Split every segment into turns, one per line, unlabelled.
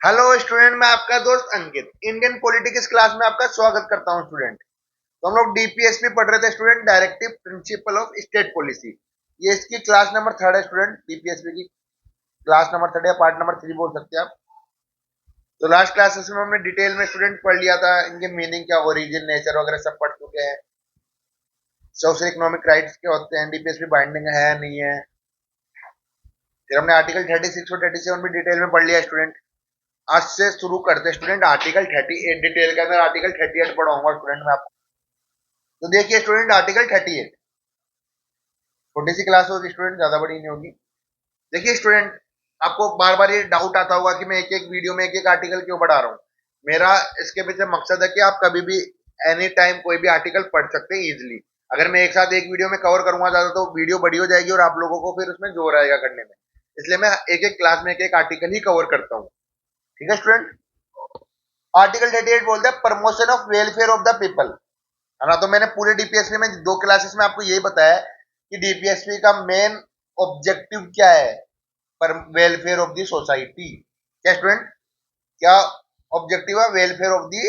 Hello student, मैं आपका दोस्त अंकित इंडियन पॉलिटिक्स क्लास में आपका स्वागत करता हूं स्टूडेंट। तो हम लोग डीपीएसपी पढ़ रहे थे student, directive principle of state policy. ये इसकी क्लास नंबर 3 है स्टूडेंट, डीपीएसपी की क्लास नंबर 3 या पार्ट नंबर 3 बोल सकते हैं आप। तो लास्ट क्लासेस में हमने डिटेल में स्टूडेंट पढ़ लिया था, इनके मीनिंग क्या, ओरिजिन, नेचर वगैरह सब पढ़ चुके हैं। सोशल इकोनॉमिक राइट्स क्या होते हैं, डीपीएसपी बाइंडिंग है नहीं है। फिर हमने आर्टिकल 36 और 37 भी डिटेल में पढ़ लिया स्टूडेंट। आज से शुरू करते हैं स्टूडेंट आर्टिकल 38 डिटेल के अंदर। आर्टिकल 38 पढ़ाऊंगा स्टूडेंट मैं आपको। तो देखिए स्टूडेंट, आर्टिकल 38 छोटी सी क्लास होगी स्टूडेंट, ज्यादा बड़ी नहीं होगी। देखिए स्टूडेंट, आपको बार बार ये डाउट आता होगा कि मैं एक एक वीडियो में एक एक आर्टिकल क्यों पढ़ा रहा हूँ। मेरा इसके पीछे मकसद है कि आप कभी भी एनी टाइम कोई भी आर्टिकल पढ़ सकते हैं इजिली। अगर मैं एक साथ एक वीडियो में कवर करूंगा ज्यादा तो वीडियो बड़ी हो जाएगी और आप लोगों को फिर उसमें जोर आएगा करने में। इसलिए मैं एक एक क्लास में एक एक आर्टिकल ही कवर करता हूँ। ठीक है स्टूडेंट। आर्टिकल 38 बोलता है promotion of welfare of the people, है ना। तो मैंने पूरे डीपीएसपी में 2 क्लासेस में आपको यही बताया कि डीपीएसपी का मेन ऑब्जेक्टिव क्या है, पर वेलफेयर ऑफ द सोसाइटी। क्या स्टूडेंट, क्या ऑब्जेक्टिव है? Welfare of the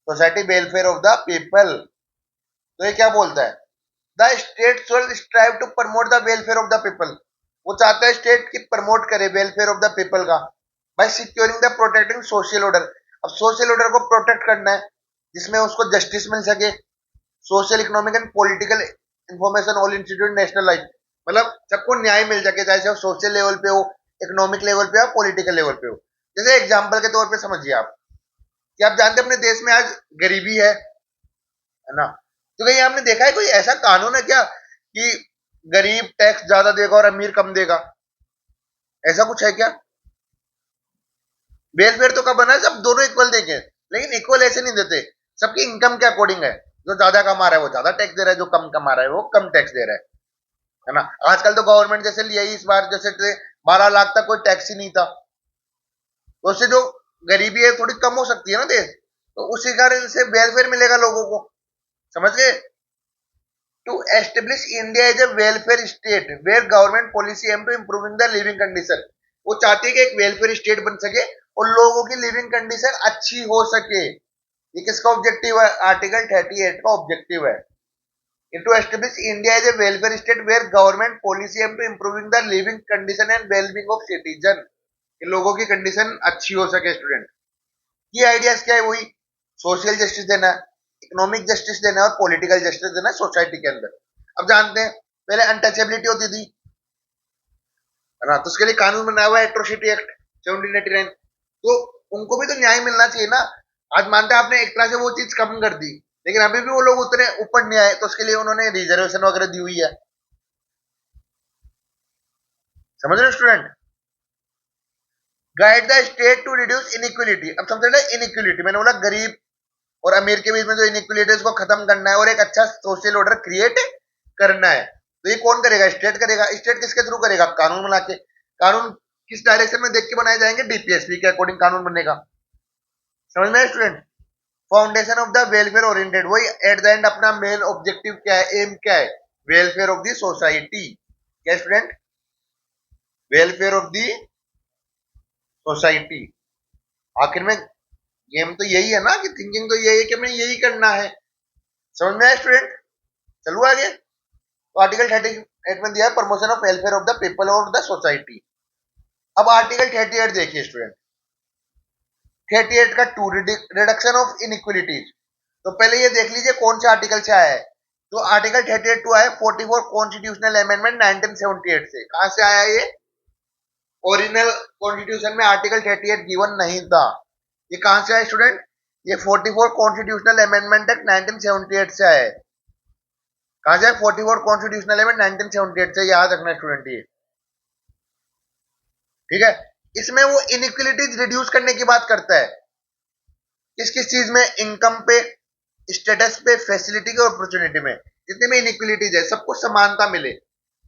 society, welfare of the people. तो ये क्या बोलता है? The state should strive to promote the welfare of the people. वो चाहता है स्टेट की प्रमोट करे वेलफेयर ऑफ द पीपल का, by securing the protecting social order. अब सोशल ऑर्डर को प्रोटेक्ट करना है जिसमें उसको जस्टिस मिल सके। Social economic and political information all institute nationalise, मतलब सबको न्याय मिल सके, चाहे वो सोशल लेवल पे हो, इकोनॉमिक लेवल पे हो, पॉलिटिकल लेवल पे हो। जैसे एग्जांपल के तौर पे समझिए आप कि आप जानते हैं अपने देश में आज गरीबी है ना। तो कहीं आपने देखा है कोई ऐसा कानून है क्या कि गरीब टैक्स ज्यादा देगा और अमीर कम देगा? ऐसा कुछ है क्या? वेलफेयर तो कब बना है, सब दोनों इक्वल देंगे, लेकिन इक्वल ऐसे नहीं देते। सबकी इनकम के अकॉर्डिंग है। जो ज्यादा कमा रहा है वो ज्यादा टैक्स दे रहा है, जो कम कमा रहा है वो कम टैक्स दे रहा है ना। आजकल तो गवर्नमेंट जैसे लिया ही इस बार, जैसे 12 लाख तक कोई टैक्स ही नहीं था। तो उससे जो गरीबी है थोड़ी कम हो सकती है ना देश। तो उसी कारण से वेलफेयर मिलेगा लोगों को। समझ गए? To establish India as a welfare state where government policy aim to improving the living condition. वो चाहती है कि एक वेलफेयर स्टेट बन सके और लोगों की लिविंग कंडीशन अच्छी हो सके। ये किसका ऑब्जेक्टिव है? आर्टिकल 38 का ऑब्जेक्टिव है। To establish India as a welfare state where government policy aim to improving the living condition and wellbeing of citizen. कि लोगों की कंडीशन अच्छी हो सके स्टूडेंट। ये आइडियाज क्या है? वही सोशल जस्टिस देना है, इकोनॉमिक जस्टिस देना है और पॉलिटिकल जस्टिस देना है सोसाइटी के अंदर। अब जानते हैं पहले अनटचेबिलिटी होती थी, है ना। तो उसके लिए कानून बनाया हुआ है एट्रोसिटी एक्ट 1789। तो उनको भी तो न्याय मिलना चाहिए ना। आज मानते हैं आपने एक तरह से वो चीज कम कर दी, लेकिन अभी भी वो लोग उतने ऊपर नहीं आए, तो उसके लिए उन्होंने रिजर्वेशन वगैरह दी हुई है। समझ रहे हो student? Guide the state to reduce inequality. अब समझ रहे इनइक्वलिटी, मैंने बोला गरीब और अमीर के बीच में जो इनइक्वलिटीज को खत्म करना है और एक अच्छा सोशल ऑर्डर क्रिएट करना है। तो ये कौन करेगा? स्टेट करेगा। स्टेट किसके थ्रू करेगा? कानून बना के। कानून किस डायरेक्शन में देख के बनाए जाएंगे? डीपीएसपी के अकॉर्डिंग कानून बनेगा। समझ में student? Foundation of the welfare oriented, वही एट द एंड अपना मेन ऑब्जेक्टिव क्या है, एम क्या है? Welfare of the society. क्या student? Welfare of the society. आखिर में गेम तो यही है ना, कि थिंकिंग तो यही है कि हमें यही करना है। समझ में आया स्टूडेंट? चलो आगे। तो आर्टिकल 38 में दिया है promotion of welfare of the people और द सोसाइटी। अब आर्टिकल 38 देखिए स्टूडेंट। 38 का टू, रिडक्शन ऑफ इनइक्वलिटीज। तो पहले ये देख लीजिए कौन से आर्टिकल से आया है। तो आर्टिकल 38 टू आया 44 कॉन्स्टिट्यूशनल अमेंडमेंट 1978 से। कहां से आया ये? ओरिजिनल कॉन्स्टिट्यूशन में आर्टिकल 38 गिवन नहीं था। ये कहां से आया स्टूडेंट? ये 44 कॉन्स्टिट्यूशनल अमेंडमेंट एक्ट 1978 से आया है। कहां से? 44 कॉन्स्टिट्यूशनल अमेंडमेंट 1978 से। याद रखना स्टूडेंट ये। ठीक है। इसमें वो इनइक्वलिटीज रिड्यूस करने की बात करता है। किस किस चीज में? इनकम पे, स्टेटस पे, फैसिलिटी के, अपॉर्चुनिटी में। जितने में इनइक्वलिटीज है सबको समानता मिले।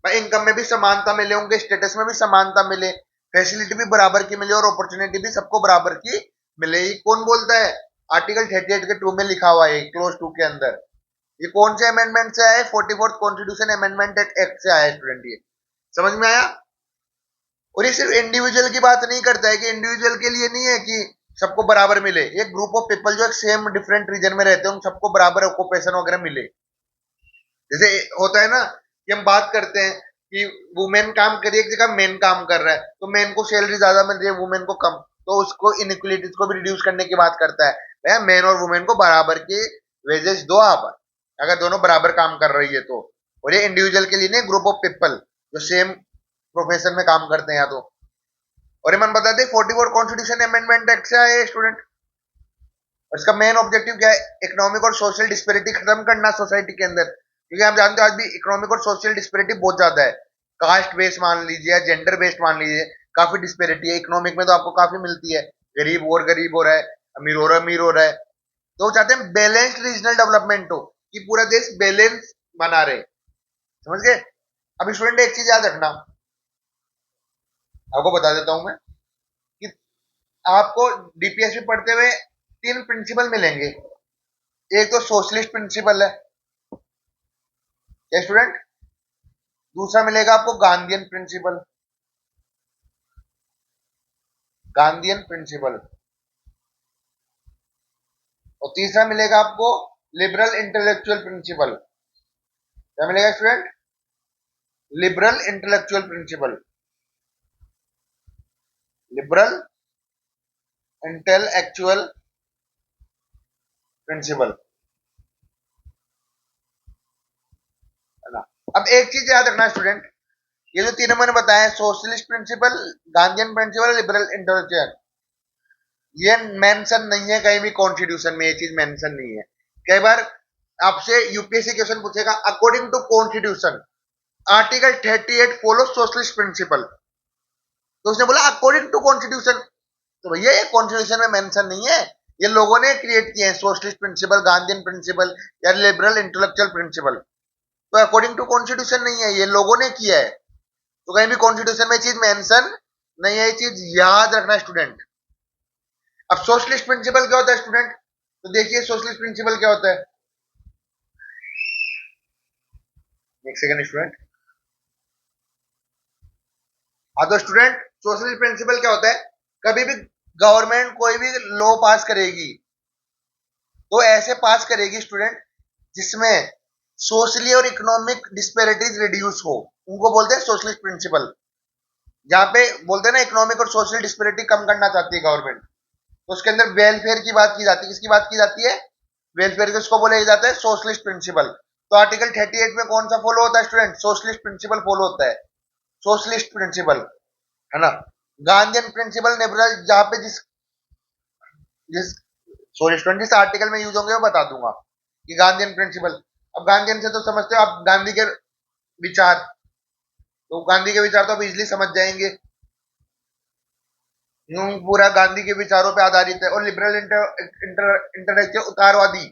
भाई इनकम में भी समानता मिले, उनके स्टेटस में भी समानता मिले, फैसिलिटी भी बराबर की मिले और अपॉर्चुनिटी भी सबको बराबर की मिले। ये कौन बोलता है? आर्टिकल 38 के 2 में लिखा हुआ है, क्लोज 2 के अंदर। ये कौन से अमेंडमेंट से आया है? 44th कॉन्स्टिट्यूशन अमेंडमेंट एक्ट से आया है स्टूडेंट। ये समझ में आया? और ये सिर्फ इंडिविजुअल की बात नहीं करता है कि इंडिविजुअल के लिए नहीं है कि सबको बराबर मिले, एक ग्रुप ऑफ पीपल जो एक सेम डिफरेंट रीजन में रहते हैं उन सबको बराबर ऑक्यूपेशन वगैरह मिले। जैसे होता है ना कि हम बात करते हैं कि वुमेन काम कर रही है, एक जगह मेन काम कर रहा है, तो मेन को सैलरी ज्यादा मिल रही है, वुमेन को कम, तो उसको इनइक्वलिटीज को भी रिड्यूस करने की बात करता है। भैया मेन और वुमेन को बराबर के वेजेस दो आप, अगर दोनों बराबर काम कर रही है तो। और ये इंडिविजुअल के लिए नहीं, ग्रुप ऑफ पीपल जो सेम प्रोफेशन में काम करते हैं या तो। और ये मन बता दे 44 कॉन्स्टिट्यूशन अमेंडमेंट एक्ट से आए स्टूडेंट। और इसका मेन ऑब्जेक्टिव क्या है? इकोनॉमिक और सोशल डिस्पेरिटी खत्म करना सोसाइटी के अंदर, क्योंकि आप जानते हो आज भी इकोनॉमिक और सोशल डिस्पेरिटी बहुत ज्यादा है। कास्ट बेस्ड मान लीजिए या जेंडर बेस्ड मान लीजिए, काफी डिस्पेरिटी है। इकोनॉमिक में तो आपको काफी मिलती है, गरीब और गरीब हो रहा है, अमीर हो रहा है। तो वो चाहते हैं बैलेंस्ड रीजनल डेवलपमेंट हो, कि पूरा देश बैलेंस बना रहे। समझ गए? अब स्टूडेंट एक चीज याद रखना, आपको बता देता हूं मैं कि आपको डीपीएसपी पढ़ते हुए तीन प्रिंसिपल मिलेंगे। एक तो सोशलिस्ट प्रिंसिपल है स्टूडेंट, दूसरा मिलेगा आपको गांधीयन प्रिंसिपल, गांधीयन प्रिंसिपल, और तीसरा मिलेगा आपको लिबरल इंटेलेक्चुअल प्रिंसिपल। क्या मिलेगा student? Liberal intellectual principle, liberal intellectual principle, है ना। अब एक चीज याद रखना स्टूडेंट, ये जो तीनों मैंने बताया, socialist principle, Gandhian principle, liberal intellectual, ये मेंशन नहीं है कहीं भी कॉन्स्टिट्यूशन में, ये चीज मेंशन नहीं है। कई बार आपसे यूपीएससी क्वेश्चन पूछेगा according to constitution article 38 follow socialist principle, तो उसने बोला अकॉर्डिंग टू कॉन्स्टिट्यूशन, तो भैया ये कॉन्स्टिट्यूशन में मेंशन नहीं है, ये लोगों ने क्रिएट किए हैं, सोशलिस्ट प्रिंसिपल, गांधीयन प्रिंसिपल या लिबरल इंटेलेक्चुअल प्रिंसिपल। तो अकॉर्डिंग टू कॉन्स्टिट्यूशन नहीं है, ये लोगों ने किया है। तो कहीं भी कॉन्स्टिट्यूशन में चीज मेंशन नहीं है, ये चीज याद रखना स्टूडेंट। अब सोशलिस्ट प्रिंसिपल क्या होता है स्टूडेंट? तो देखिए सोशलिस्ट प्रिंसिपल क्या होता है, एक सेकंड स्टूडेंट। हाँ तो स्टूडेंट सोशलिस्ट प्रिंसिपल क्या होता है? कभी भी गवर्नमेंट कोई भी लॉ पास करेगी तो ऐसे पास करेगी स्टूडेंट जिसमें सोशली और इकोनॉमिक डिस्पेरिटीज रिड्यूस हो, उनको बोलते हैं सोशलिस्ट प्रिंसिपल। जहां पे बोलते हैं ना इकोनॉमिक और सोशल डिस्पेरिटी कम करना चाहती है गवर्नमेंट, तो उसके अंदर वेलफेयर की बात की जाती है। किसकी बात की जाती है? वेलफेयर, किसको बोला जाता है? Socialist principle. तो आर्टिकल 38 में कौन सा फॉलो होता है स्टूडेंट? सोशलिस्ट प्रिंसिपल फॉलो होता है, सोशलिस्ट प्रिंसिपल, है ना। गांधीयन प्रिंसिपल लिबरल, जहां पे जिस जिस सॉरी स्टूडेंट जिस आर्टिकल में यूज होंगे वो बता दूंगा कि गांधीयन प्रिंसिपल। अब गांधीयन से तो समझते हो आप गांधी के विचार, तो गांधी के विचार तो आप इजिली समझ जाएंगे, यूं पूरा गांधी के विचारों पे आधारित है। और लिबरल इंटेलेक्चुअल उदारवादी,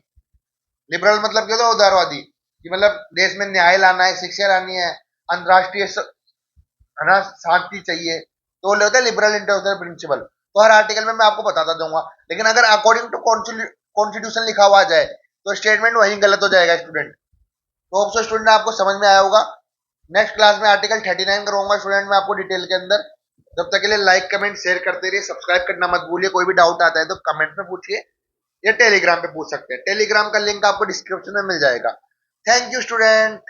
लिबरल मतलब क्या होता है? उदारवादी, कि मतलब देश में न्याय लाना है, शिक्षा लानी है, अंतरराष्ट्रीय है ना शांति चाहिए, तो बोले होते हैं लिबरल इंटेलेक्चुअल प्रिंसिपल। तो हर आर्टिकल में मैं आपको बताता दूंगा, लेकिन अगर अकॉर्डिंग टू कॉन्स्टिट्यूशन लिखा हुआ जाए तो स्टेटमेंट वहीं गलत हो जाएगा स्टूडेंट। तो होप सो स्टूडेंट आपको समझ में आया होगा। नेक्स्ट क्लास में आर्टिकल 39 करूंगा स्टूडेंट मैं आपको डिटेल के अंदर। जब तक के लिए लाइक कमेंट शेयर करते रहिए, सब्सक्राइब करना मत भूलिए। कोई भी डाउट आता है तो कमेंट में पूछिए या टेलीग्राम पे पूछ सकते हैं, टेलीग्राम का लिंक आपको डिस्क्रिप्शन में मिल जाएगा। Thank you student.